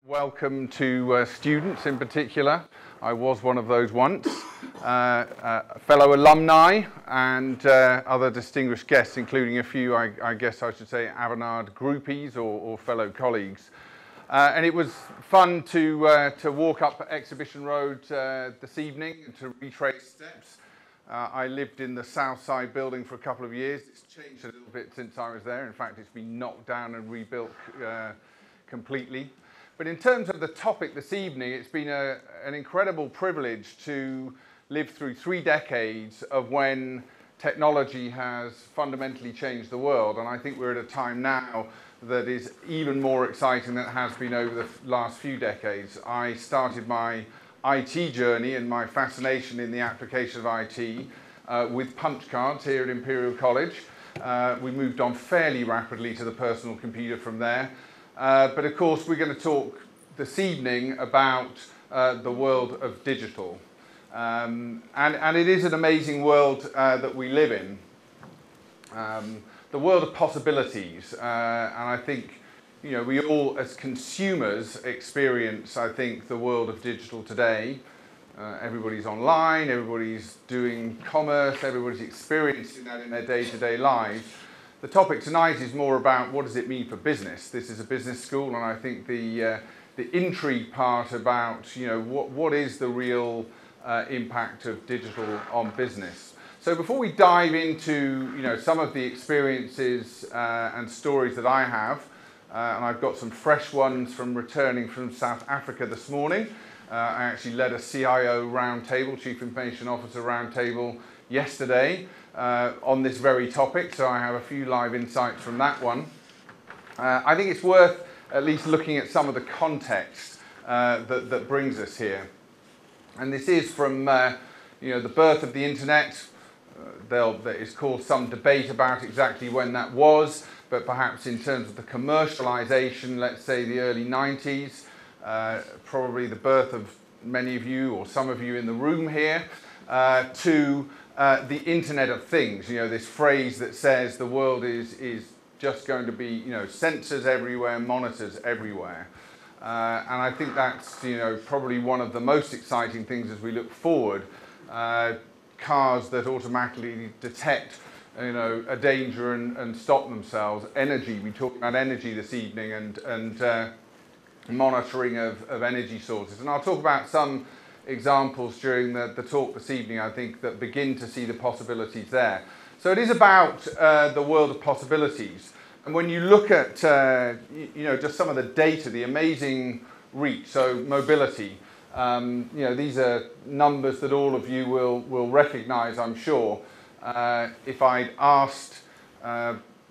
Welcome to students in particular. I was one of those once. Fellow alumni and other distinguished guests, including a few, I guess I should say, Avanade groupies or fellow colleagues. And it was fun to walk up Exhibition Road this evening and to retrace steps. I lived in the South Side building for a couple of years. It's changed a little bit since I was there. In fact, it's been knocked down and rebuilt completely. But in terms of the topic this evening, it's been an incredible privilege to live through 3 decades of when technology has fundamentally changed the world. And I think we're at a time now that is even more exciting than it has been over the last few decades. I started my IT journey and my fascination in the application of IT with punch cards here at Imperial College. We moved on fairly rapidly to the personal computer from there. But of course, we're going to talk this evening about the world of digital. And it is an amazing world that we live in. The world of possibilities. And I think, you know, we all as consumers experience, I think, the world of digital today. Everybody's online, everybody's doing commerce, everybody's experiencing that in their day-to-day lives. The topic tonight is more about what does it mean for business. This is a business school, and I think the intrigue part about, you know, what is the real impact of digital on business. So before we dive into, you know, some of the experiences and stories that I have, and I've got some fresh ones from returning from South Africa this morning. I actually led a CIO roundtable, Chief Information Officer roundtable, yesterday on this very topic, so I have a few live insights from that one. I think it's worth at least looking at some of the context that brings us here. And this is from you know, the birth of the internet. There is caused some debate about exactly when that was, but perhaps in terms of the commercialization, let's say the early 90s, probably the birth of many of you or some of you in the room here, to the Internet of Things, you know, this phrase that says the world is just going to be, you know, sensors everywhere, monitors everywhere. And I think that's, you know, probably one of the most exciting things as we look forward. Cars that automatically detect, you know, a danger and stop themselves. Energy, we talked about energy this evening and monitoring of energy sources. And I'll talk about some examples during the talk this evening, I think, that begin to see the possibilities there. So it is about the world of possibilities. And when you look at, you know, just some of the data, the amazing reach, so mobility, you know, these are numbers that all of you will recognize, I'm sure. If I'd asked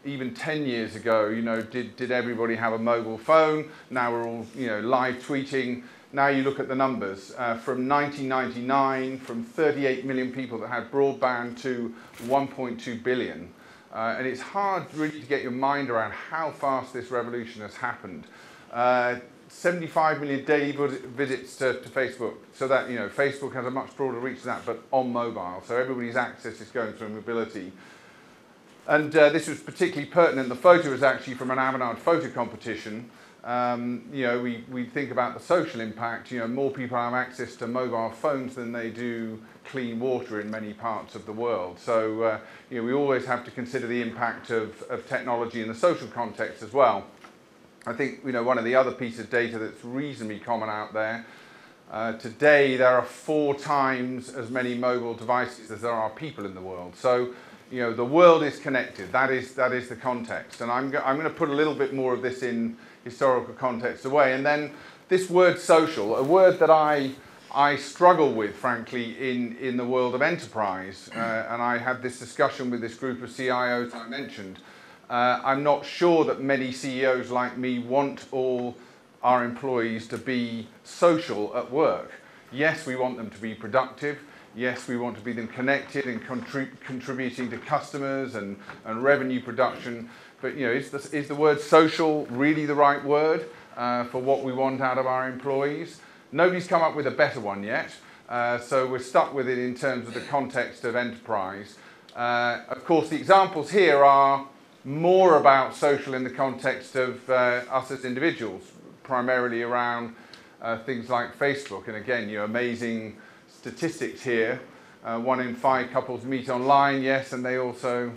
even 10 years ago, you know, did everybody have a mobile phone? Now we're all, you know, live tweeting. Now you look at the numbers. From 1999, from 38 million people that had broadband to 1.2 billion. And it's hard really to get your mind around how fast this revolution has happened. 75 million daily visits to Facebook. So that, you know, Facebook has a much broader reach than that, but on mobile. So everybody's access is going through mobility. And this was particularly pertinent. The photo was actually from an Avanade photo competition. You know, we think about the social impact. You know, more people have access to mobile phones than they do clean water in many parts of the world. So, you know, we always have to consider the impact of technology in the social context as well. I think, you know, one of the other pieces of data that's reasonably common out there, today there are 4 times as many mobile devices as there are people in the world. So, you know, the world is connected. That is the context. And I'm going to put a little bit more of this in historical context away. And then this word social, a word that I struggle with, frankly, in the world of enterprise. And I had this discussion with this group of CIOs I mentioned. I'm not sure that many CEOs like me want all our employees to be social at work. Yes, we want them to be productive. Yes, we want to be them connected and contributing to customers and revenue production. But, you know, is the word social really the right word for what we want out of our employees? Nobody's come up with a better one yet. So we're stuck with it in terms of the context of enterprise. Of course, the examples here are more about social in the context of us as individuals. primarily around things like Facebook. And again, amazing statistics here. 1 in 5 couples meet online, yes, and they also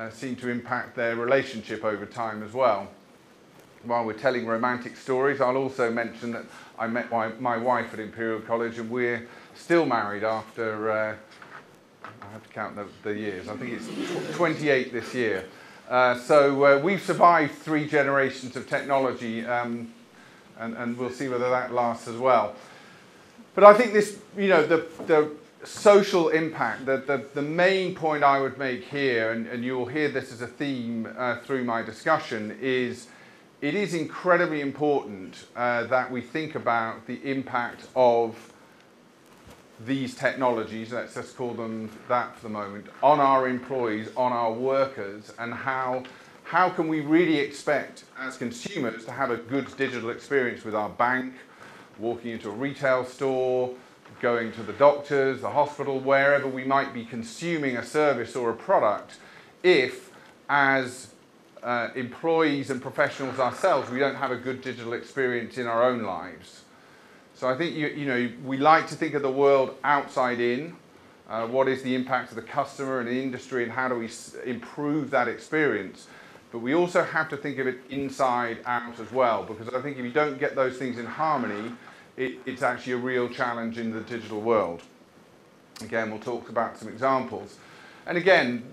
seem to impact their relationship over time as well. While we're telling romantic stories, I'll also mention that I met my wife at Imperial College, and we're still married after, I have to count the years, I think it's 28 this year. So we've survived 3 generations of technology, and we'll see whether that lasts as well. But I think this, the social impact, the main point I would make here, and you'll hear this as a theme through my discussion, is it is incredibly important that we think about the impact of these technologies, let's just call them that for the moment, on our employees, on our workers, and how can we really expect as consumers to have a good digital experience with our bank, walking into a retail store, going to the doctors, the hospital, wherever we might be consuming a service or a product, if as employees and professionals ourselves, we don't have a good digital experience in our own lives. So I think we like to think of the world outside in. What is the impact of the customer and the industry, and how do we improve that experience? But we also have to think of it inside out as well, because I think if you don't get those things in harmony, it's actually a real challenge in the digital world. Again, we'll talk about some examples. And again,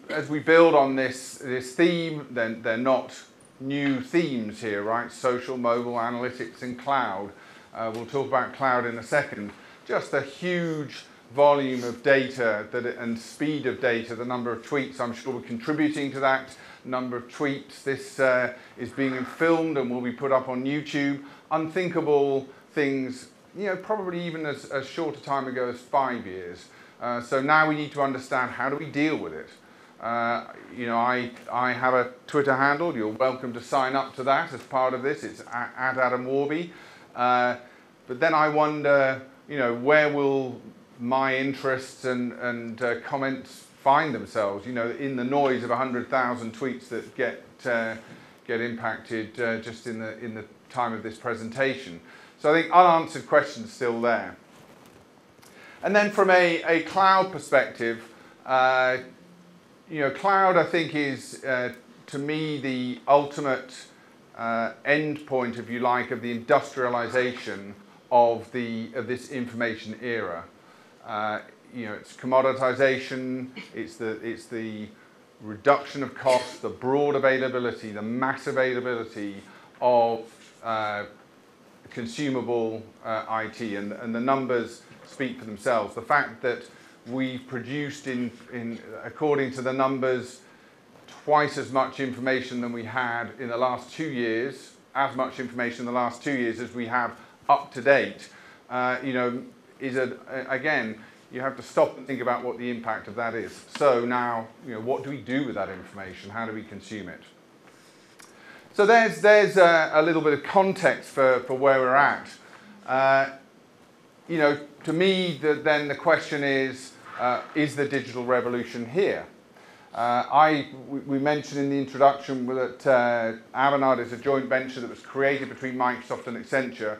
as we build on this theme, then they're not new themes here, right? Social, mobile, analytics, and cloud. We'll talk about cloud in a second. Just a huge volume of data and speed of data, the number of tweets, I'm sure we're contributing to that number of tweets. This is being filmed and will be put up on YouTube. Unthinkable things, probably even as short a time ago as 5 years. So now we need to understand, how do we deal with it? I have a Twitter handle. You're welcome to sign up to that as part of this. It's at Adam Warby. But then I wonder, where will my interests and comments find themselves? In the noise of 100,000 tweets that get impacted just in the time of this presentation. So I think unanswered questions still there. And then from a cloud perspective, cloud I think is to me the ultimate end point, if you like, of the industrialization of this information era. It's commoditization, it's the reduction of costs, the broad availability, the mass availability of consumable IT, and the numbers speak for themselves. The fact that we've produced according to the numbers, twice as much information than we had in the last 2 years, as much information in the last 2 years as we have up to date, again, you have to stop and think about what the impact of that is. So now, what do we do with that information? How do we consume it? So there's a little bit of context for where we're at. To me, then the question is the digital revolution here? We mentioned in the introduction that Avanade is a joint venture that was created between Microsoft and Accenture.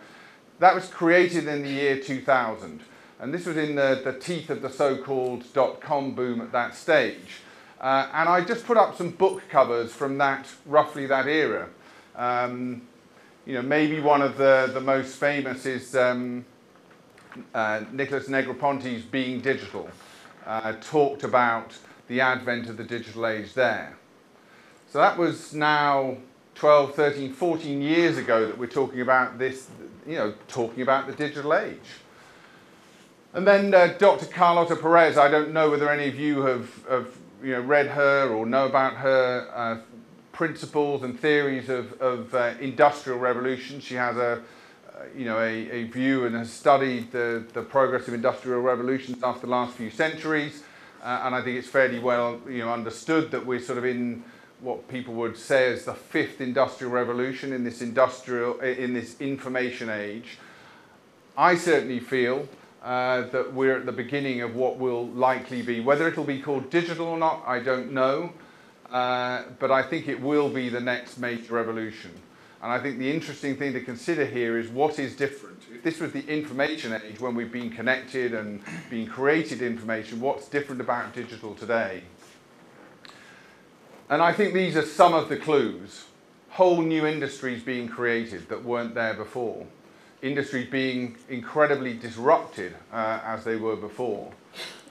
That was created in the year 2000. And this was in the teeth of the so-called .com boom at that stage. And I just put up some book covers from roughly that era. Maybe one of the most famous is Nicholas Negroponte's Being Digital. Talked about the advent of the digital age there. So that was now 12, 13, 14 years ago that we're talking about this, talking about the digital age. And then Dr. Carlota Perez, I don't know whether any of you have read her or know about her principles and theories of industrial revolution. She has a view and has studied the progress of industrial revolutions after the last few centuries. And I think it's fairly well understood that we're sort of in what people would say is the 5th industrial revolution in this information age. I certainly feel that we're at the beginning of what will likely be, whether it'll be called digital or not, I don't know, but I think it will be the next major revolution. And I think the interesting thing to consider here is what is different. If this was the information age when we've been connected and been created information, what's different about digital today? And I think these are some of the clues. Whole new industries being created that weren't there before. Industries being incredibly disrupted as they were before.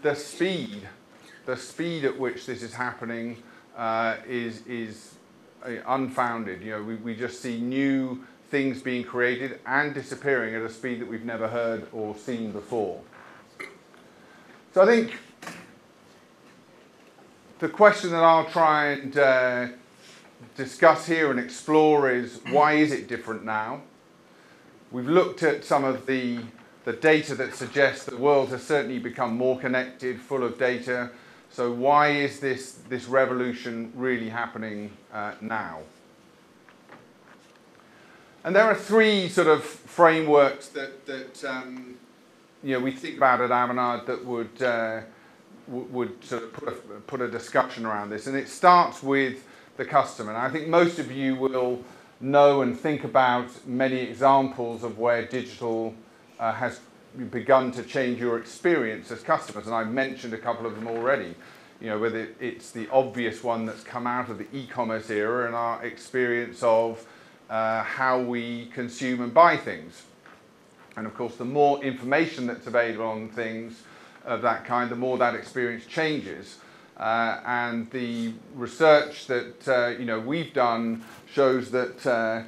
The speed at which this is happening is unfounded. You know, we just see new things being created and disappearing at a speed that we've never heard or seen before. So I think the question that I'll try and discuss here and explore is, why is it different now? We've looked at some of the data that suggests the world has certainly become more connected, full of data. So why is this revolution really happening now? And there are three sort of frameworks that you know, we think about at Avanade that would sort of put a discussion around this. And it starts with the customer. And I think most of you will know and think about many examples of where digital has begun to change your experience as customers, and I've mentioned a couple of them already. You know, whether it's the obvious one that's come out of the e-commerce era and our experience of how we consume and buy things. And of course, the more information that's available on things of that kind, the more that experience changes. And the research that you know, we've done shows that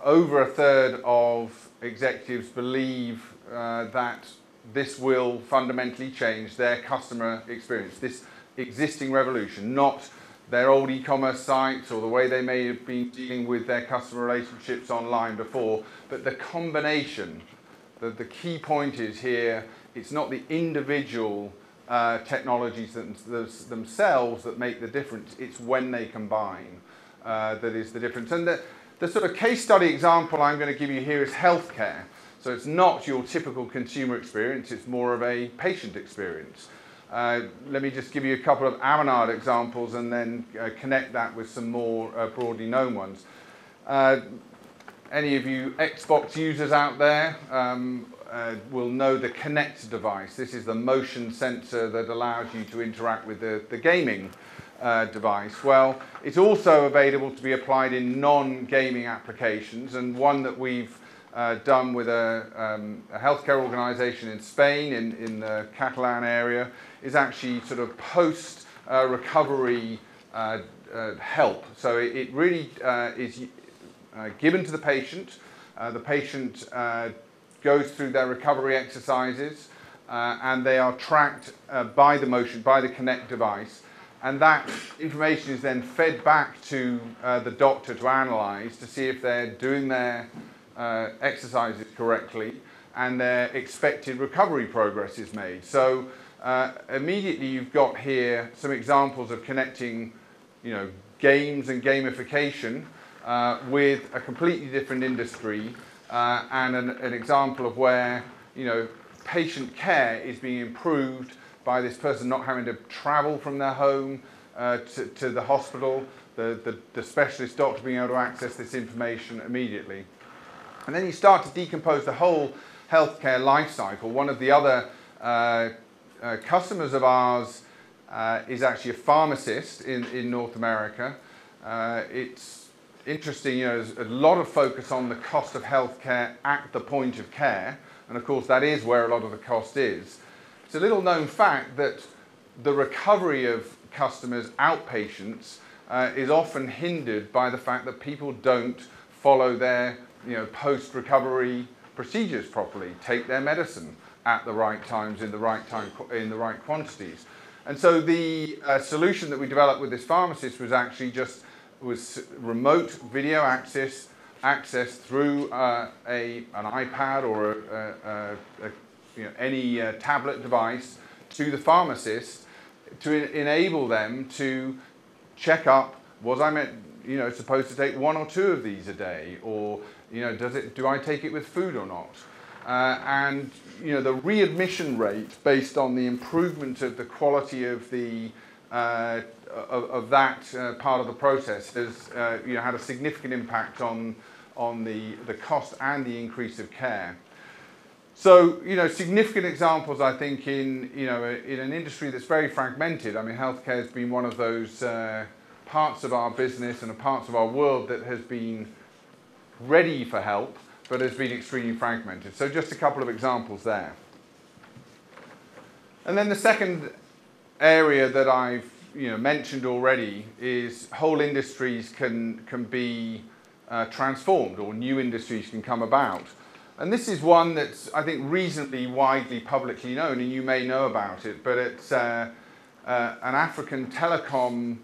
over a third of executives believe that this will fundamentally change their customer experience, this existing revolution, not their old e-commerce sites or the way they may have been dealing with their customer relationships online before, but the combination. The key point is here, it's not the individual technologies themselves that make the difference, it's when they combine that is the difference. And the sort of case study example I'm going to give you here is healthcare. So it's not your typical consumer experience, it's more of a patient experience. Let me just give you a couple of Avanade examples and then connect that with some more broadly known ones. Any of you Xbox users out there will know the Kinect device. This is the motion sensor that allows you to interact with the gaming device. Well, it's also available to be applied in non-gaming applications, and one that we've done with a healthcare organization in Spain, in the Catalan area, is actually sort of post-recovery help. So it really is given to the patient. The patient goes through their recovery exercises and they are tracked by the motion, by the Kinect device. And that information is then fed back to the doctor to analyze to see if they're doing their exercises correctly and their expected recovery progress is made. So immediately you've got here some examples of connecting, you know, games and gamification with a completely different industry and an example of where, you know, patient care is being improved by this person not having to travel from their home to the hospital, the specialist doctor being able to access this information immediately. And then you start to decompose the whole healthcare life cycle. One of the other customers of ours is actually a pharmacist in North America. It's interesting, you know, there's a lot of focus on the cost of healthcare at the point of care, and of course that is where a lot of the cost is. It's a little known fact that the recovery of customers, outpatients, is often hindered by the fact that people don't follow their, you know, post-recovery procedures properly, take their medicine at the right times, in the right time, in the right quantities. And so the solution that we developed with this pharmacist was actually was remote video access through an iPad or you know, any tablet device to the pharmacist to enable them to check up, was I you know, supposed to take 1 or 2 of these a day, or, you know, do I take it with food or not? And, you know, the readmission rate based on the improvement of the quality of the of that part of the process has had a significant impact on the cost and the increase of care. So, significant examples, I think, in an industry that's very fragmented. I mean, healthcare has been one of those parts of our business and parts of our world that has been ready for help, but has been extremely fragmented. So just a couple of examples there. And then the second area that I've mentioned already is whole industries can be transformed, or new industries can come about. And this is one that's, I think, reasonably widely publicly known, and you may know about it, but it's an African telecom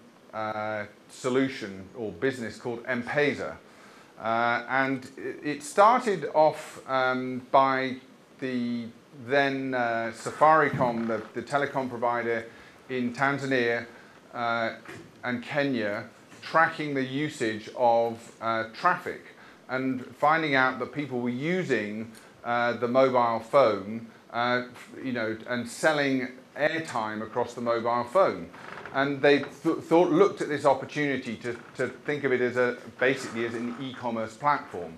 solution or business called M-Pesa. And it started off by the then Safaricom, the telecom provider in Tanzania and Kenya, tracking the usage of traffic and finding out that people were using the mobile phone, and selling airtime across the mobile phone. And they looked at this opportunity to think of it as basically as an e-commerce platform.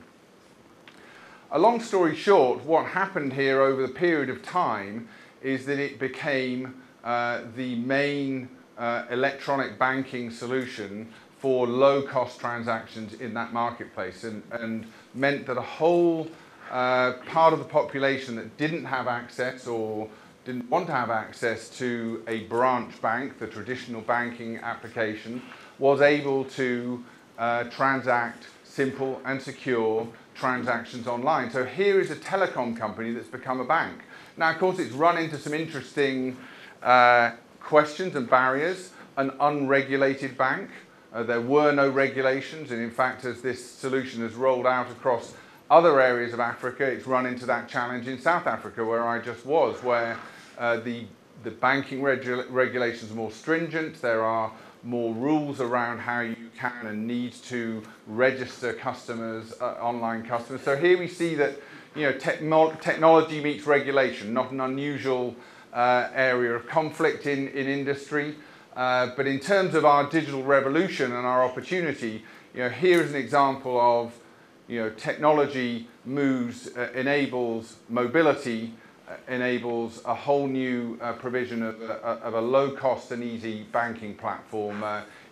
A long story short, what happened here over the period of time is that it became the main electronic banking solution for low-cost transactions in that marketplace, and meant that a whole part of the population that didn't have access or didn't want to have access to a branch bank, the traditional banking application, was able to transact simple and secure transactions online. So here is a telecom company that's become a bank. Now, of course, it's run into some interesting questions and barriers. An unregulated bank. There were no regulations, and in fact, as this solution has rolled out across other areas of Africa, it's run into that challenge in South Africa, where I just was, where the banking regulations are more stringent. There are more rules around how you can and need to register customers, online customers. So here we see that technology meets regulation, not an unusual area of conflict in industry. But in terms of our digital revolution and our opportunity, here is an example of technology enables mobility, enables a whole new provision of a low-cost and easy banking platform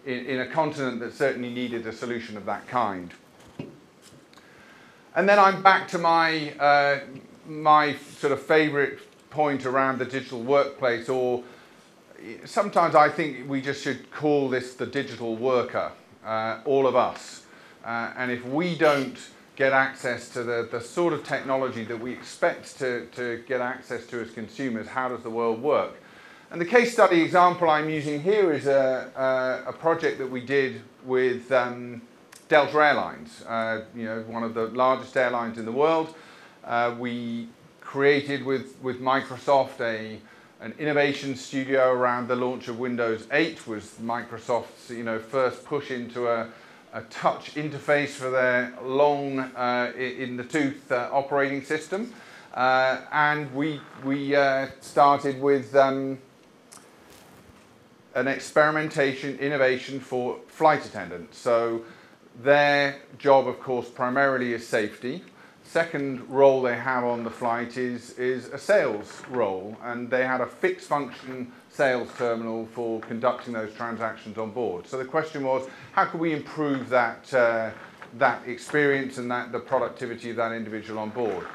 in a continent that certainly needed a solution of that kind. And then I'm back to my my sort of favourite point around the digital workplace, or sometimes I think we just should call this the digital worker, all of us. And if we don't get access to the sort of technology that we expect to get access to as consumers, how does the world work? And the case study example I'm using here is a project that we did with Delta Airlines, one of the largest airlines in the world. We created with Microsoft an innovation studio around the launch of Windows 8, was Microsoft's first push into a touch interface for their long in the tooth operating system, and we started with an experimentation innovation for flight attendants. So their job, of course, primarily is safety. Second role they have on the flight is a sales role, and they had a fixed function sales terminal for conducting those transactions on board. So the question was, how can we improve that that experience and the productivity of that individual on board?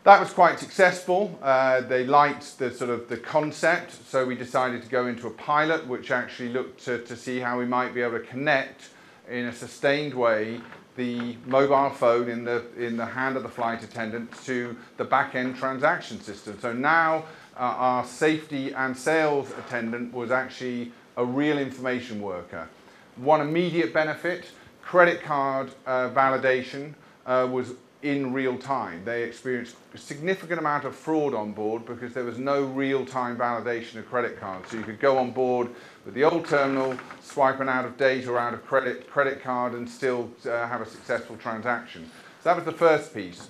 That was quite successful. They liked the concept, so we decided to go into a pilot which actually looked to see how we might be able to connect in a sustained way the mobile phone in the hand of the flight attendant to the back-end transaction system. So now our safety and sales attendant was actually a real information worker. One immediate benefit, credit card validation was in real time. They experienced a significant amount of fraud on board because there was no real-time validation of credit cards. So you could go on board with the old terminal, swipe an out-of-date or out-of-credit card and still have a successful transaction. So that was the first piece.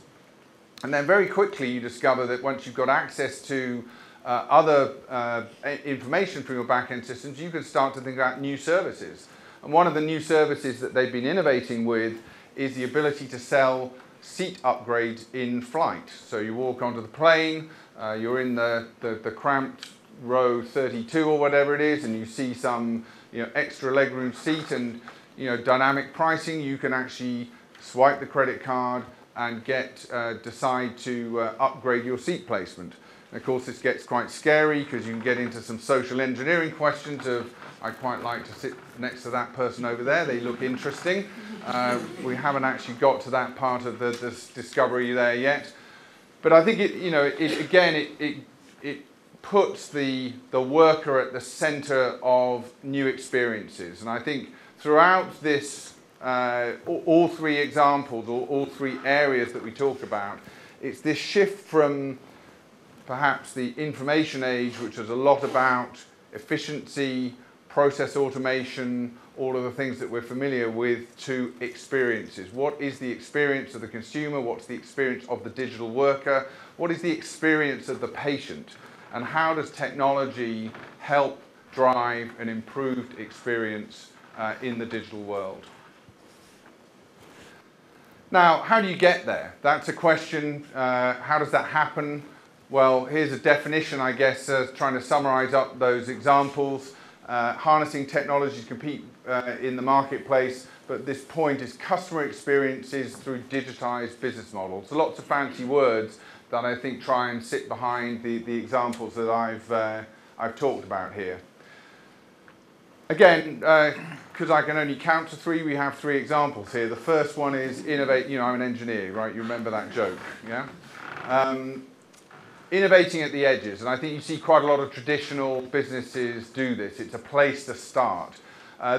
And then very quickly you discover that once you've got access to other information from your back-end systems, you can start to think about new services. And one of the new services that they've been innovating with is the ability to sell seat upgrades in flight. So you walk onto the plane, you're in the cramped row 32 or whatever it is, and you see some extra legroom seat, and dynamic pricing. You can actually swipe the credit card and decide to upgrade your seat placement. And of course, this gets quite scary because you can get into some social engineering questions of, I'd quite like to sit next to that person over there, they look interesting. We haven't actually got to that part of the discovery there yet. But I think it puts the worker at the center of new experiences. And I think throughout this, all three examples, or all three areas that we talk about, it's this shift from perhaps the information age, which was a lot about efficiency, process automation, all of the things that we're familiar with, to experiences. What is the experience of the consumer? What's the experience of the digital worker? What is the experience of the patient? And how does technology help drive an improved experience in the digital world? Now, how do you get there? That's a question. How does that happen? Well, here's a definition, I guess, trying to summarize up those examples. Harnessing technology to compete in the marketplace, but this point is customer experiences through digitized business models. So lots of fancy words that I think try and sit behind the examples that I've talked about here. Again, because I can only count to three, we have three examples here. The first one is innovate. I'm an engineer, right? You remember that joke, yeah? Innovating at the edges, and I think you see quite a lot of traditional businesses do this. It's a place to start.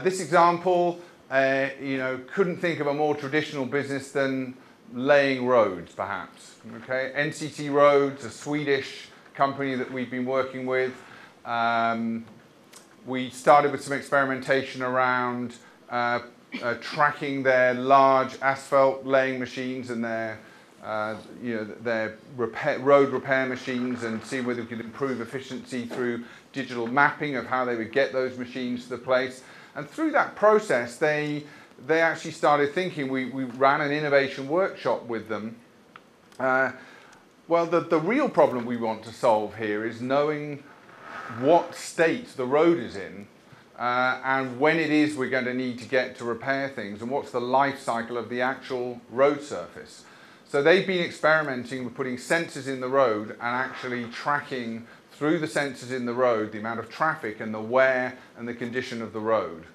This example, couldn't think of a more traditional business than laying roads, perhaps. Okay, NCT Roads, a Swedish company that we've been working with. We started with some experimentation around tracking their large asphalt laying machines and their road repair machines, and see whether we could improve efficiency through digital mapping of how they would get those machines to the place. And through that process, they actually started thinking. We ran an innovation workshop with them. Well, the real problem we want to solve here is knowing what state the road is in, and when it is we're going to need to get to repair things, and what's the life cycle of the actual road surface. So they've been experimenting with putting sensors in the road and actually tracking through the sensors in the road the amount of traffic and the wear and the condition of the road.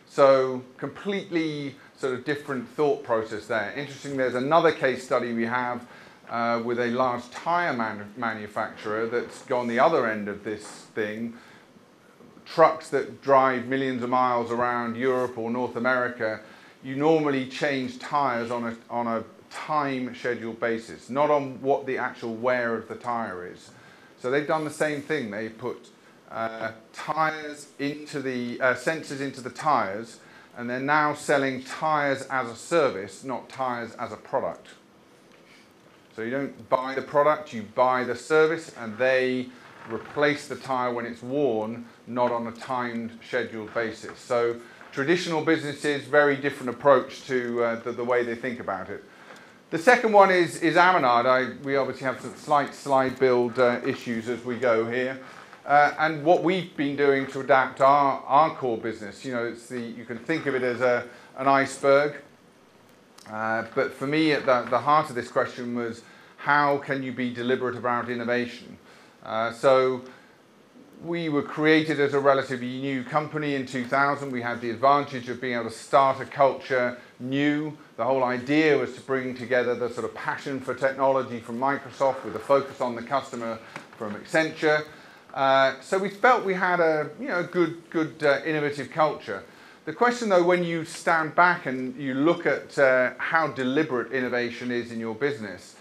So completely sort of different thought process there. Interesting, there's another case study we have with a large tire manufacturer that's gone the other end of this thing. Trucks that drive millions of miles around Europe or North America, you normally change tires on a time scheduled basis, not on what the actual wear of the tire is. So they've done the same thing. They put tires into the sensors into the tires, and they're now selling tires as a service, not tires as a product. So you don't buy the product, you buy the service, and they replace the tire when it's worn, not on a timed scheduled basis. So traditional businesses, very different approach to the way they think about it. The second one is Avanade. We obviously have some slight slide build issues as we go here. And what we've been doing to adapt our core business, you can think of it as an iceberg. But for me, at the heart of this question was, how can you be deliberate about innovation? So we were created as a relatively new company in 2000. We had the advantage of being able to start a culture new. The whole idea was to bring together the sort of passion for technology from Microsoft with a focus on the customer from Accenture. So we felt we had a good innovative culture. The question, though, when you stand back and you look at how deliberate innovation is in your business,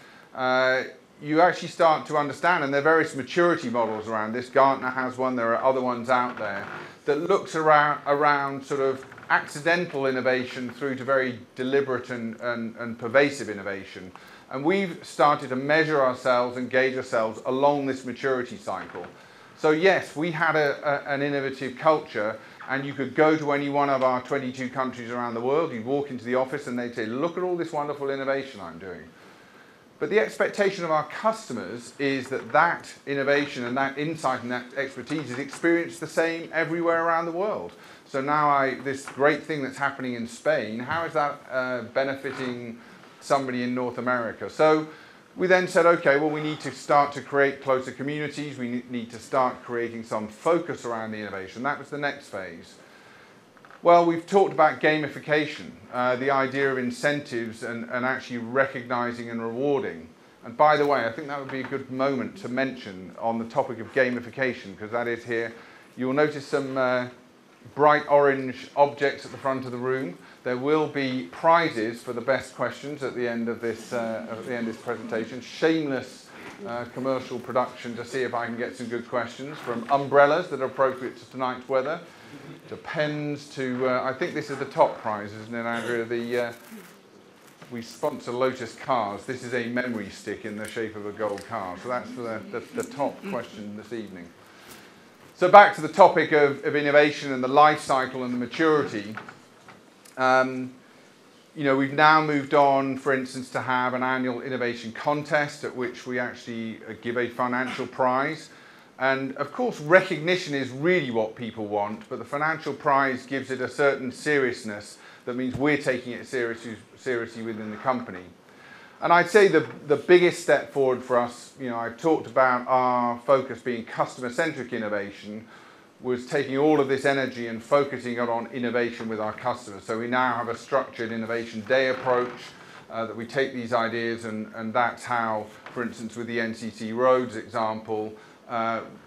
you actually start to understand, and there are various maturity models around this. Gartner has one, there are other ones out there, that looks around sort of accidental innovation through to very deliberate and pervasive innovation. And we've started to measure ourselves and gauge ourselves along this maturity cycle. So yes, we had an innovative culture, and you could go to any one of our 22 countries around the world, you'd walk into the office and they'd say, look at all this wonderful innovation I'm doing. But the expectation of our customers is that that innovation and that insight and that expertise is experienced the same everywhere around the world. So now this great thing that's happening in Spain, how is that benefiting somebody in North America? So we then said, okay, well, we need to start to create closer communities. We need to start creating some focus around the innovation. That was the next phase. Well, we've talked about gamification, the idea of incentives and actually recognizing and rewarding. And by the way, I think that would be a good moment to mention on the topic of gamification, because that is here. You'll notice some bright orange objects at the front of the room. There will be prizes for the best questions at the end of this presentation. Shameless commercial production to see if I can get some good questions, from umbrellas that are appropriate to tonight's weather, to pens, to I think this is the top prize, isn't it, Andrea? We sponsor Lotus Cars. This is a memory stick in the shape of a gold car. So that's for the top question this evening. So back to the topic of innovation and the life cycle and the maturity. We've now moved on, for instance, to have an annual innovation contest at which we actually give a financial prize. And of course, recognition is really what people want, but the financial prize gives it a certain seriousness that means we're taking it seriously within the company. And I'd say the biggest step forward for us, I've talked about our focus being customer-centric innovation, was taking all of this energy and focusing it on innovation with our customers. So we now have a structured innovation day approach that we take these ideas, and that's how, for instance, with the NCC Roads example,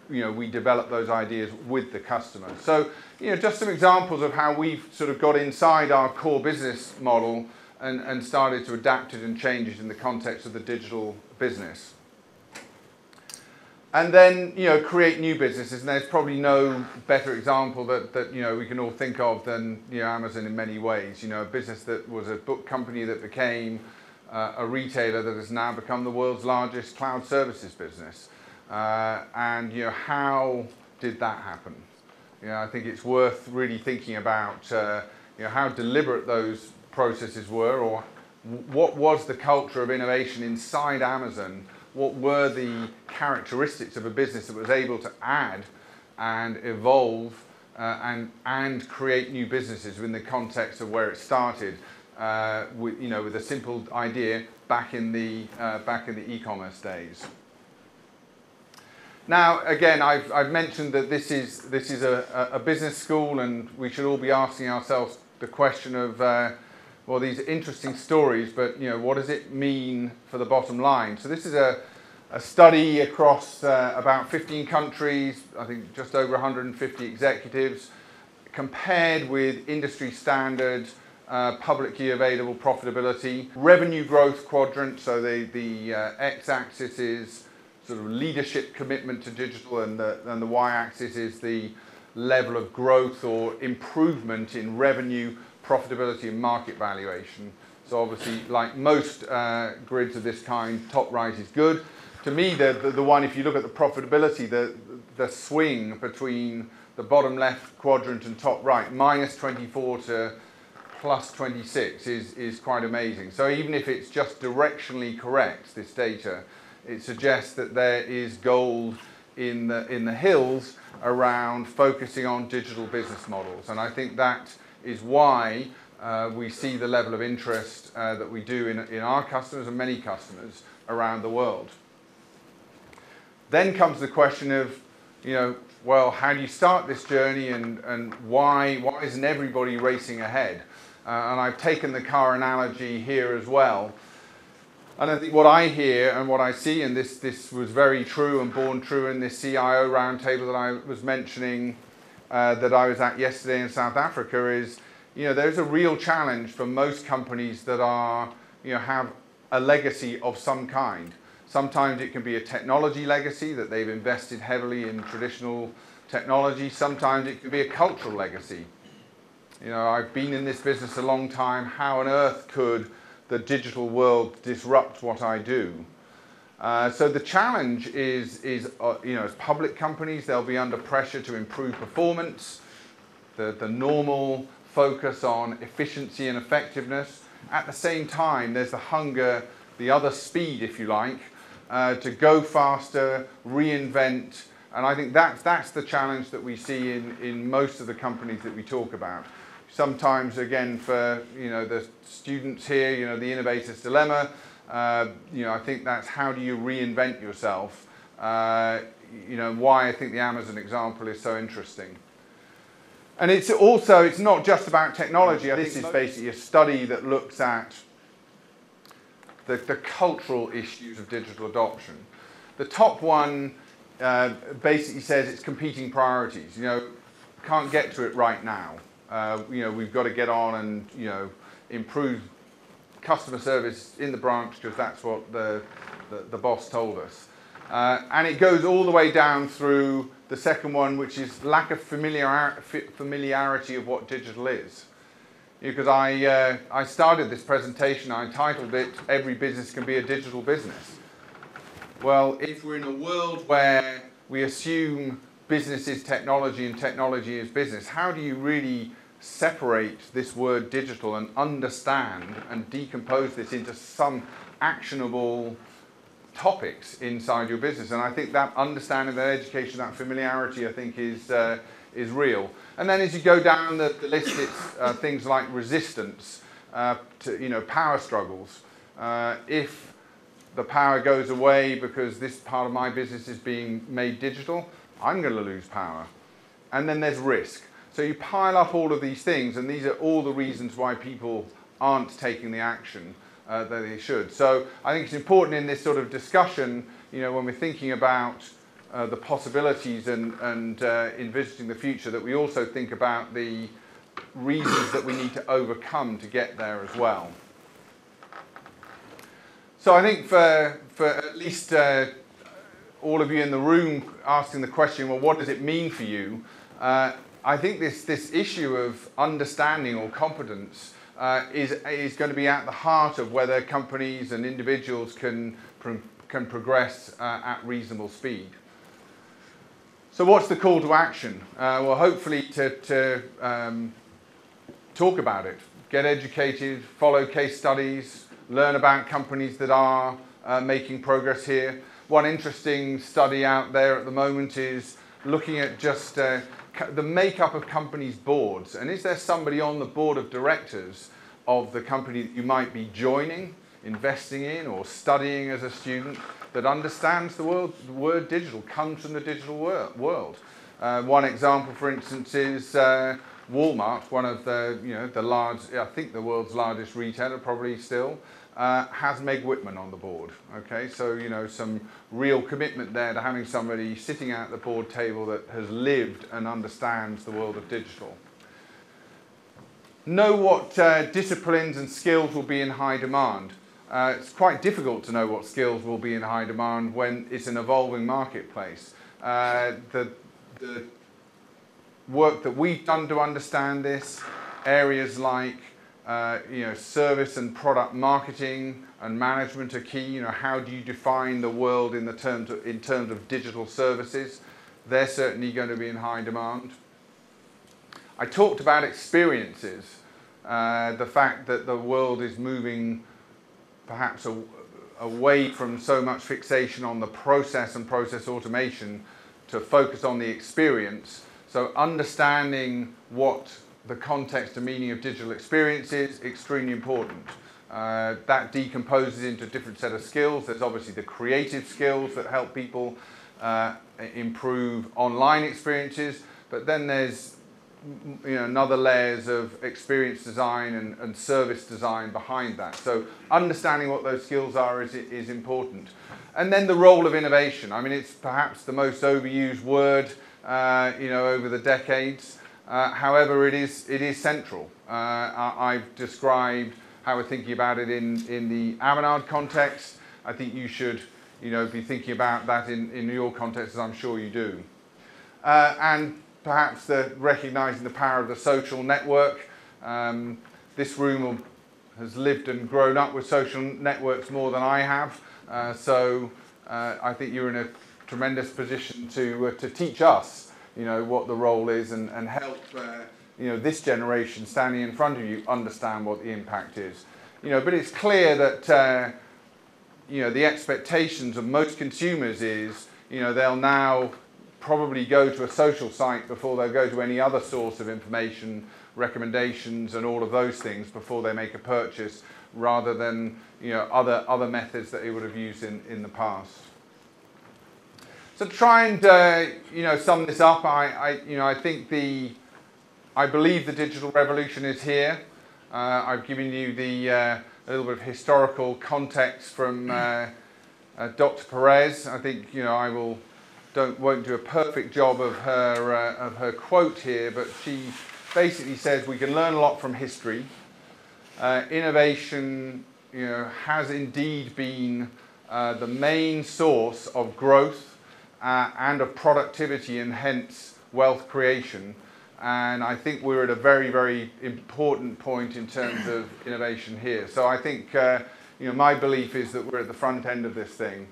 we develop those ideas with the customer. So, just some examples of how we've sort of got inside our core business model and started to adapt it and change it in the context of the digital business. And then, create new businesses. And there's probably no better example that we can all think of than, Amazon in many ways. A business that was a book company that became a retailer that has now become the world's largest cloud services business. And, how did that happen? I think it's worth really thinking about, how deliberate those processes were, or what was the culture of innovation inside Amazon. What were the characteristics of a business that was able to add and evolve and create new businesses in the context of where it started, with a simple idea back in the e-commerce days. Now, again, I've mentioned that this is a business school, and we should all be asking ourselves the question of, well, these are interesting stories, but what does it mean for the bottom line? So this is a study across about 15 countries, I think just over 150 executives, compared with industry standard publicly available profitability, revenue growth quadrant. So the x-axis is sort of leadership commitment to digital, and the y-axis is the level of growth or improvement in revenue, profitability and market valuation. So obviously, like most grids of this kind, top right is good. To me, the one, if you look at the profitability, the swing between the bottom left quadrant and top right, minus 24 to plus 26 is quite amazing. So even if it's just directionally correct, this data, it suggests that there is gold in the hills around focusing on digital business models. And I think that is why we see the level of interest that we do in our customers and many customers around the world. Then comes the question of, well, how do you start this journey, and why isn't everybody racing ahead? And I've taken the car analogy here as well. And I think what I hear and what I see, and this was very true and born true in this CIO roundtable that I was mentioning that I was at yesterday in South Africa, is there's a real challenge for most companies that are have a legacy of some kind. Sometimes it can be a technology legacy, that they've invested heavily in traditional technology. Sometimes it can be a cultural legacy. I've been in this business a long time. How on earth could the digital world disrupt what I do? So the challenge is you know, as public companies, they'll be under pressure to improve performance, the normal focus on efficiency and effectiveness. At the same time, there's the hunger, the other speed, if you like, to go faster, reinvent, and I think that's the challenge that we see in most of the companies that we talk about. Sometimes, again, for you know the students here, you know, the innovator's dilemma. You know, I think that's how do you reinvent yourself. You know, why I think the Amazon example is so interesting. And it's not just about technology. This is basically a study that looks at the cultural issues of digital adoption. The top one basically says it's competing priorities. You know, can't get to it right now. You know, we've got to get on and, you know, improve customer service in the branch because that's what the boss told us. And it goes all the way down through the second one, which is lack of familiarity of what digital is. Because I started this presentation, I entitled it, "Every Business Can Be a Digital Business." Well, if we're in a world where we assume business is technology and technology is business, how do you really separate this word digital and understand and decompose this into some actionable topics inside your business? And I think that understanding, that education, that familiarity, I think is real. And then as you go down the list, it's things like resistance to, you know, power struggles. If the power goes away because this part of my business is being made digital, I'm going to lose power. And then there's risk. So you pile up all of these things, and these are all the reasons why people aren't taking the action that they should. So I think it's important in this sort of discussion, you know, when we're thinking about the possibilities and envisaging the future, that we also think about the reasons that we need to overcome to get there as well. So I think for at least all of you in the room asking the question, well, what does it mean for you? I think this issue of understanding or competence is going to be at the heart of whether companies and individuals can progress at reasonable speed. So what's the call to action? Well, hopefully to talk about it, get educated, follow case studies, learn about companies that are making progress here. One interesting study out there at the moment is looking at just the makeup of companies' boards, and is there somebody on the board of directors of the company that you might be joining, investing in, or studying as a student that understands the word digital, comes from the digital world. One example, for instance, is Walmart, one of the, you know, the large, I think the world's largest retailer, probably still, has Meg Whitman on the board. Okay, so you know, some real commitment there to having somebody sitting at the board table that has lived and understands the world of digital. Know what disciplines and skills will be in high demand. It's quite difficult to know what skills will be in high demand when it's an evolving marketplace. The work that we've done to understand this, areas like you know, service and product marketing and management are key. You know, how do you define the world in terms of digital services? They're certainly going to be in high demand. I talked about experiences, the fact that the world is moving perhaps away from so much fixation on the process and process automation to focus on the experience. So understanding what the context and meaning of digital experience is extremely important. That decomposes into a different set of skills. There's obviously the creative skills that help people improve online experiences, but then there's, you know, another layers of experience design and service design behind that. So understanding what those skills are is important. And then the role of innovation. I mean, it's perhaps the most overused word, you know, over the decades. However, it is central. I've described how we're thinking about it in the Avanade context. I think you should, you know, be thinking about that in your context, as I'm sure you do. And perhaps recognizing the power of the social network. This room has lived and grown up with social networks more than I have. So I think you're in a tremendous position to teach us, what the role is and help, this generation standing in front of you understand what the impact is. But it's clear that, the expectations of most consumers is, they'll now probably go to a social site before they'll go to any other source of information, recommendations and all of those things before they make a purchase, rather than other methods that they would have used in the past. So to try and sum this up, I believe the digital revolution is here. I've given you a little bit of historical context from Dr. Perez. I think I won't do a perfect job of her quote here, but she basically says we can learn a lot from history. Innovation, has indeed been the main source of growth and of productivity and hence wealth creation. And I think we're at a very, very important point in terms of innovation here. So I think, my belief is that we're at the front end of this thing.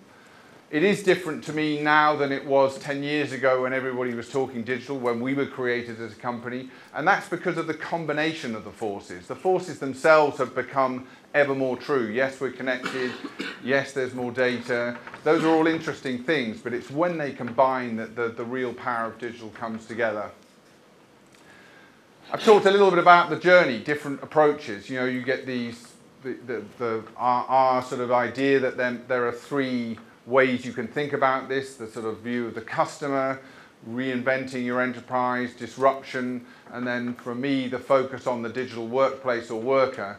It is different to me now than it was 10 years ago when everybody was talking digital, when we were created as a company. And that's because of the combination of the forces. The forces themselves have become ever more true. Yes, we're connected. Yes, there's more data. Those are all interesting things, but it's when they combine that the real power of digital comes together. I've talked a little bit about the journey, different approaches. You get our sort of idea that there are three ways you can think about this: the sort of view of the customer, reinventing your enterprise, disruption, and then for me, the focus on the digital workplace or worker.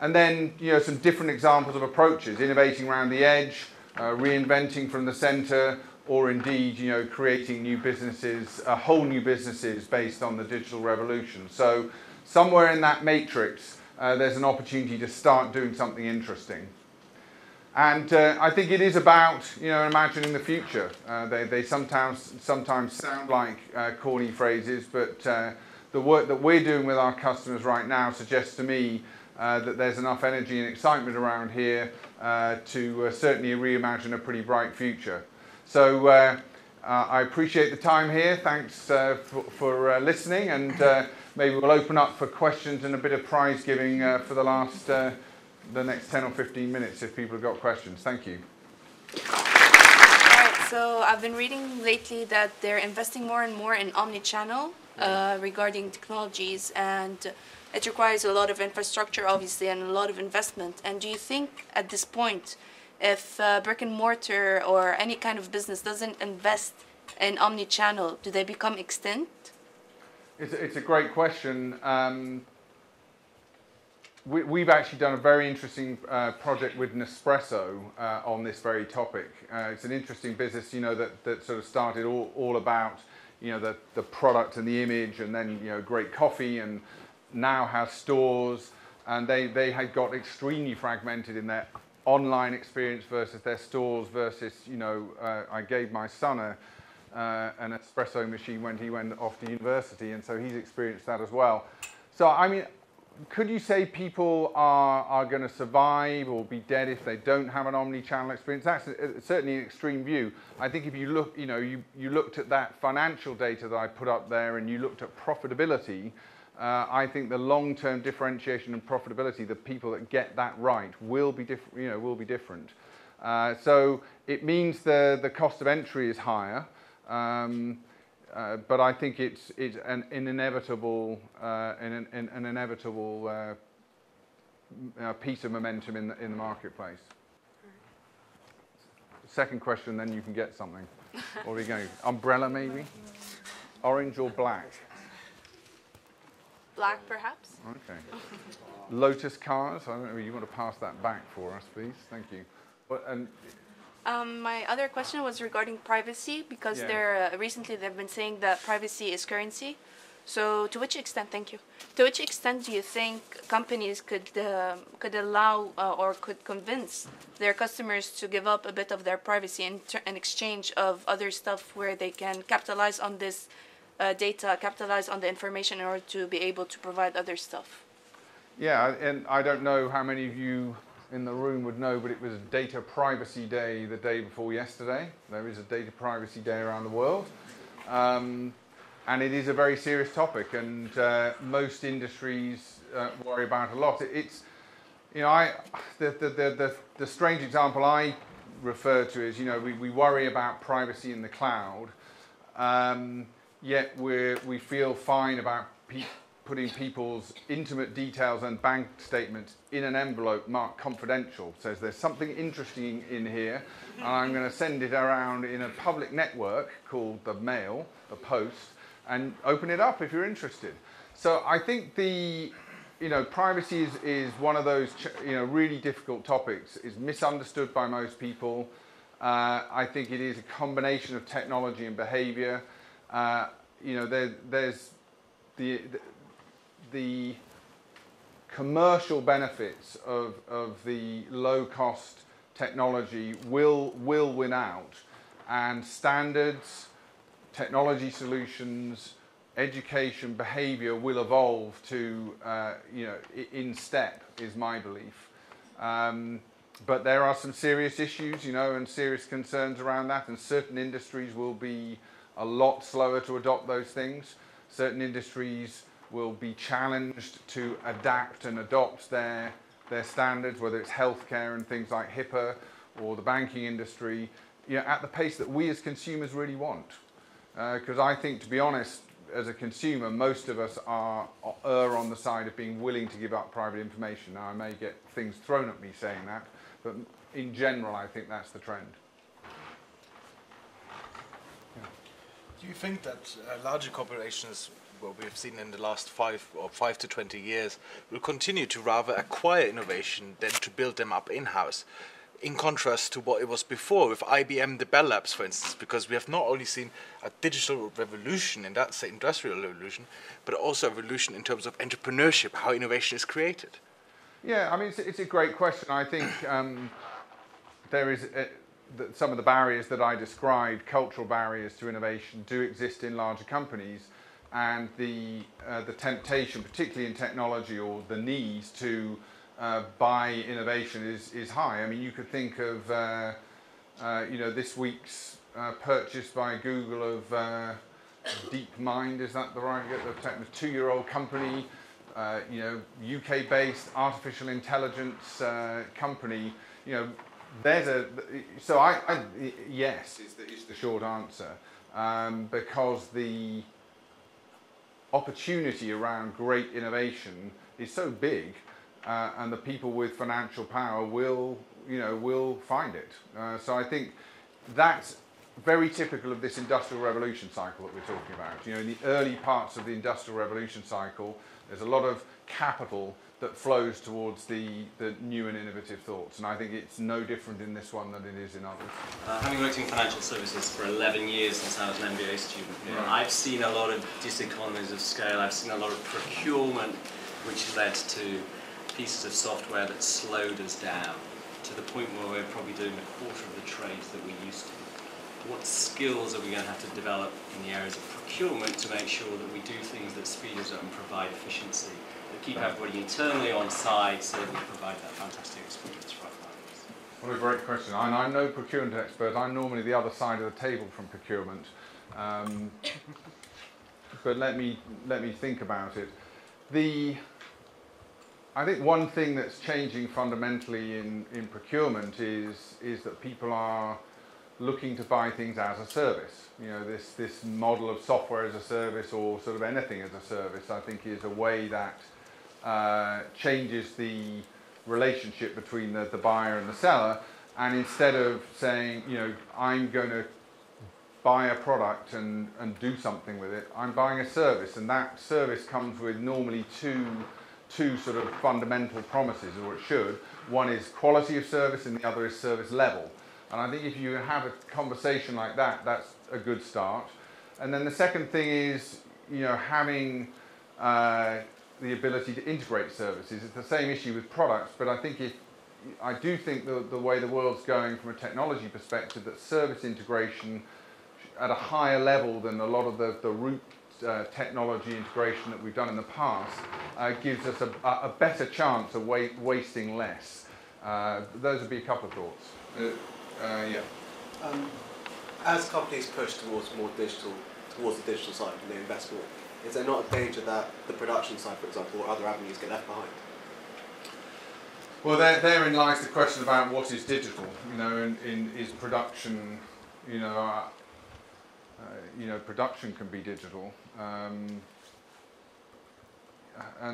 And then, some different examples of approaches: innovating around the edge, reinventing from the center, or indeed, creating new businesses, whole new businesses based on the digital revolution. So somewhere in that matrix, there's an opportunity to start doing something interesting. And I think it is about, imagining the future. They sometimes sound like corny phrases, but the work that we're doing with our customers right now suggests to me that there's enough energy and excitement around here to certainly reimagine a pretty bright future. So I appreciate the time here. Thanks for listening, and maybe we'll open up for questions and a bit of prize giving for the next 10 or 15 minutes if people have got questions. Thank you. All right, so I've been reading lately that they're investing more and more in omni-channel regarding technologies, and it requires a lot of infrastructure, obviously, and a lot of investment. And do you think at this point, if brick and mortar or any kind of business doesn't invest in omni-channel, do they become extinct? It's a great question. We've actually done a very interesting project with Nespresso on this very topic. It's an interesting business, that sort of started all about, the product and the image, and then, great coffee, and now has stores, and they had got extremely fragmented in their online experience versus their stores versus, I gave my son an espresso machine when he went off to university, and so he's experienced that as well. So, I mean, could you say people are going to survive or be dead if they don't have an omni-channel experience? That's certainly an extreme view. I think if you look, you looked at that financial data that I put up there, and you looked at profitability, I think the long-term differentiation and profitability, the people that get that right will be different. So it means the cost of entry is higher. But I think it's an inevitable piece of momentum in the marketplace. Second question, then you can get something. What are we going? Umbrella, maybe? Orange or black? Black, perhaps. Okay. Lotus cars. I don't know. You want to pass that back for us, please? Thank you. My other question was regarding privacy, because recently they've been saying that privacy is currency. So to which extent, thank you, to which extent do you think companies could allow or could convince their customers to give up a bit of their privacy in exchange of other stuff where they can capitalize on this data, capitalize on the information in order to be able to provide other stuff? Yeah, and I don't know how many of you in the room would know, but it was Data Privacy Day the day before yesterday. There is a Data Privacy Day around the world. And it is a very serious topic, and most industries worry about it a lot. It's, you know, the strange example I refer to is, you know, we worry about privacy in the cloud, yet we feel fine about putting people's intimate details and bank statements in an envelope marked confidential. Says there's something interesting in here, and I'm going to send it around in a public network called the mail, the post, and open it up if you're interested. So I think privacy is one of those really difficult topics. It's misunderstood by most people. I think it is a combination of technology and behavior. There's the commercial benefits of the low-cost technology will win out, and standards, technology solutions, education, behavior will evolve to in step, is my belief. But there are some serious issues, and serious concerns around that, and certain industries will be a lot slower to adopt those things. Certain industries will be challenged to adapt and adopt their standards, whether it's healthcare and things like HIPAA, or the banking industry, at the pace that we as consumers really want. Because I think, to be honest, as a consumer, most of us err on the side of being willing to give up private information. Now, I may get things thrown at me saying that, but in general, I think that's the trend. Do you think that larger corporations, what we've seen in the last 5 to 20 years, will continue to rather acquire innovation than to build them up in-house? In contrast to what it was before with IBM, the Bell Labs, for instance, because we have not only seen a digital revolution, in that sense, industrial revolution, but also a revolution in terms of entrepreneurship, how innovation is created. Yeah, I mean, it's a great question. I think there is some of the barriers that I described, cultural barriers to innovation, do exist in larger companies, and the temptation, particularly in technology, or the need to buy innovation is high. I mean, you could think of this week's purchase by Google of DeepMind. Is that the right? The 2-year-old company, UK-based artificial intelligence company. Yes is the short answer, because the opportunity around great innovation is so big. And the people with financial power will find it. So I think that's very typical of this industrial revolution cycle that we're talking about. In the early parts of the industrial revolution cycle, there's a lot of capital that flows towards the new and innovative thoughts. And I think it's no different in this one than it is in others. Having worked in financial services for 11 years since I was an MBA student, I've seen a lot of diseconomies of scale. I've seen a lot of procurement, which led to pieces of software that slowed us down to the point where we're probably doing a quarter of the trades that we used to. What skills are we going to have to develop in the areas of procurement to make sure that we do things that speed us up and provide efficiency, that keep everybody internally on side so that we provide that fantastic experience for our clients? What a great question. I'm no procurement expert. I'm normally the other side of the table from procurement. But let me think about it. I think one thing that's changing fundamentally in procurement is that people are looking to buy things as a service. This model of software as a service, or sort of anything as a service, I think is a way that changes the relationship between the buyer and the seller. And instead of saying, I'm going to buy a product and do something with it, I'm buying a service, and that service comes with normally two sort of fundamental promises, or it should. One is quality of service, and the other is service level. And I think if you have a conversation like that, that's a good start. And then the second thing is, having the ability to integrate services. It's the same issue with products, but I do think the way the world's going from a technology perspective, that service integration at a higher level than a lot of the root technology integration that we've done in the past gives us a better chance of wasting less. Those would be a couple of thoughts. Yeah. As companies push towards the digital side and they invest more, is there not a danger that the production side, for example, or other avenues get left behind? Well, therein lies the question about what is digital. Is production, production can be digital, and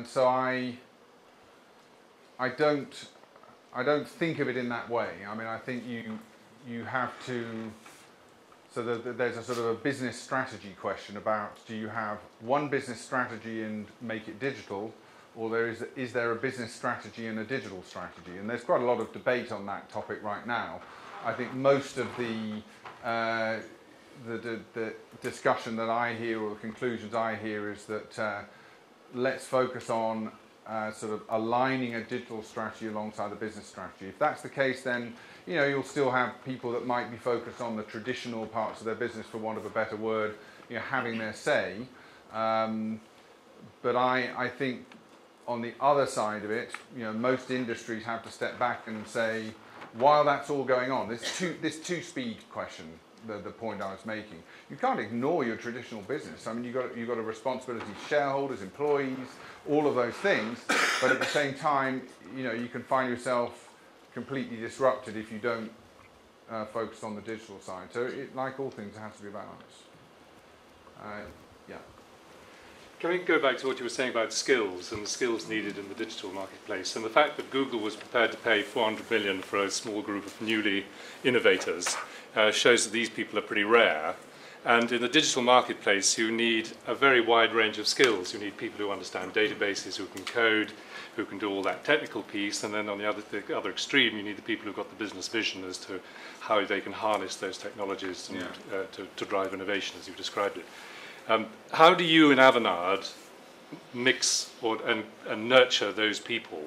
so I don't think of it in that way. I mean, I think you have to. So there's a sort of a business strategy question about, do you have one business strategy and make it digital, or is there a business strategy and a digital strategy? And there's quite a lot of debate on that topic right now. I think most of the discussion that I hear, or the conclusions I hear, is that let's focus on sort of aligning a digital strategy alongside the business strategy. If that's the case, then you'll still have people that might be focused on the traditional parts of their business, for want of a better word, having their say. But I think on the other side of it, most industries have to step back and say, while that's all going on, this two-speed question, the point I was making, you can't ignore your traditional business. I mean, you've got a responsibility to shareholders, employees, all of those things, but at the same time, you can find yourself completely disrupted if you don't focus on the digital side. So, like all things, it has to be a balance. Yeah. Can we go back to what you were saying about skills and the skills needed in the digital marketplace, and the fact that Google was prepared to pay $400 million for a small group of newly innovators shows that these people are pretty rare. And in the digital marketplace, you need a very wide range of skills. You need people who understand databases, who can code, who can do all that technical piece. And then on the other extreme, you need the people who've got the business vision as to how they can harness those technologies and, to drive innovation, as you've described it. How do you in Avanade mix and nurture those people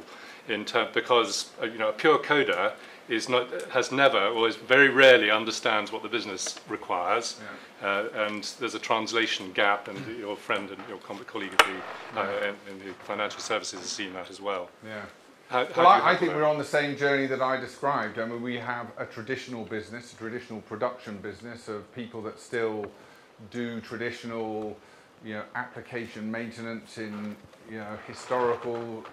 because a pure coder has never, or very rarely understands what the business requires, and there's a translation gap, and your friend and your colleague in the financial services has seen that as well. Yeah. I think we're on the same journey that I described. I mean, we have a traditional business, a traditional production business of people that still do traditional, application maintenance in, historical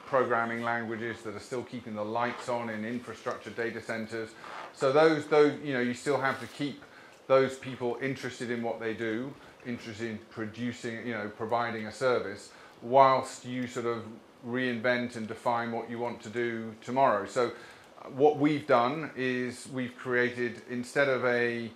programming languages that are still keeping the lights on in infrastructure data centers. So those, you still have to keep those people interested in what they do, interested in producing, providing a service, whilst you sort of reinvent and define what you want to do tomorrow. So what we've done is we've created, instead of a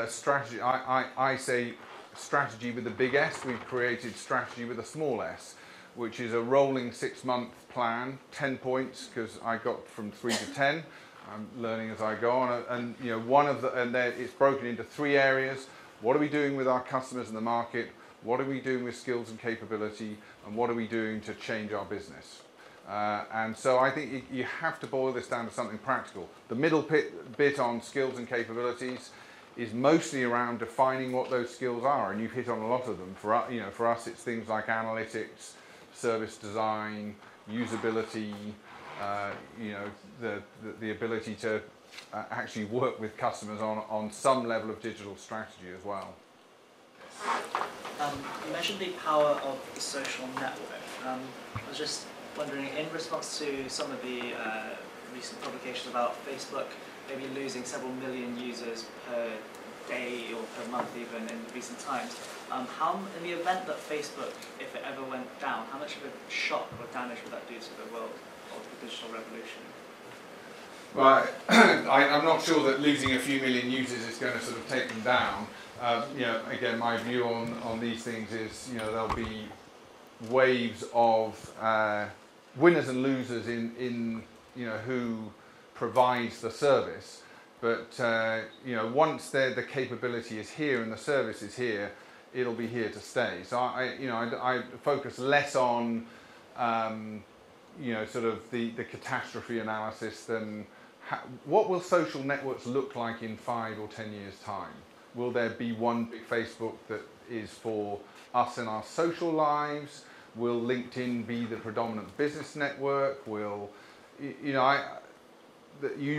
strategy, I say strategy with a big S, we've created strategy with a small s, which is a rolling 6-month plan, 10 points, because I got from 3 to 10. I'm learning as I go on, and it's broken into 3 areas. What are we doing with our customers in the market? What are we doing with skills and capability? And what are we doing to change our business? And so I think you have to boil this down to something practical. The middle bit on skills and capabilities is mostly around defining what those skills are, and you've hit on a lot of them. For us, it's things like analytics, service design, usability, the ability to actually work with customers on some level of digital strategy as well. You mentioned the power of the social network. I was just wondering, in response to some of the recent publications about Facebook maybe losing several million users per day or per month even in recent times, in the event that Facebook, if it ever went down, how much of a shock or damage would that do to the world of the digital revolution? Well, I'm not sure that losing a few million users is going to sort of take them down. Again, my view on these things is, there'll be waves of winners and losers in who provides the service. But once the capability is here and the service is here, it'll be here to stay. So I focus less on sort of the catastrophe analysis than what will social networks look like in 5 or 10 years' time. Will there be one big Facebook that is for us and our social lives? Will LinkedIn be the predominant business network? Will you know,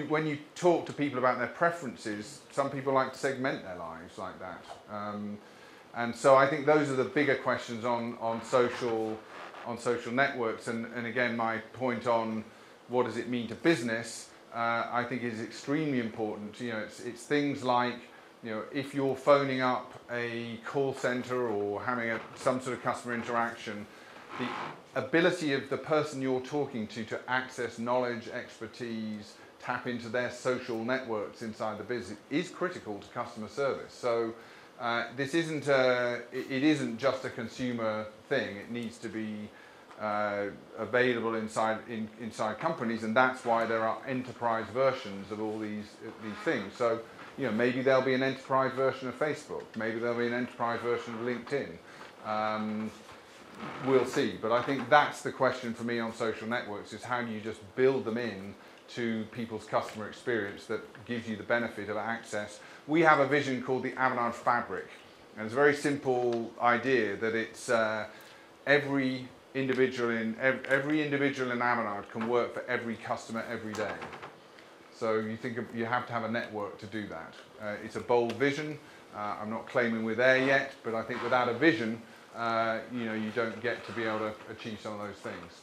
when you talk to people about their preferences, some people like to segment their lives like that. And so I think those are the bigger questions on social networks. And again, my point on what does it mean to business, I think is extremely important. You know, it's things like, you know, if you're phoning up a call center or having some sort of customer interaction, the ability of the person you're talking to access knowledge, expertise, tap into their social networks inside the business is critical to customer service. So this isn't it isn't just a consumer thing. It needs to be available inside companies, and that's why there are enterprise versions of all these things. So, you know, maybe there'll be an enterprise version of Facebook. Maybe there'll be an enterprise version of LinkedIn. We'll see. But I think that's the question for me on social networks, is how do you just build them in to people's customer experience that gives you the benefit of access. We have a vision called the Avanade Fabric. And it's a very simple idea that it's every individual in Avanade can work for every customer every day. So you have to have a network to do that. It's a bold vision. I'm not claiming we're there yet, but I think without a vision, you know, you don't get to be able to achieve some of those things.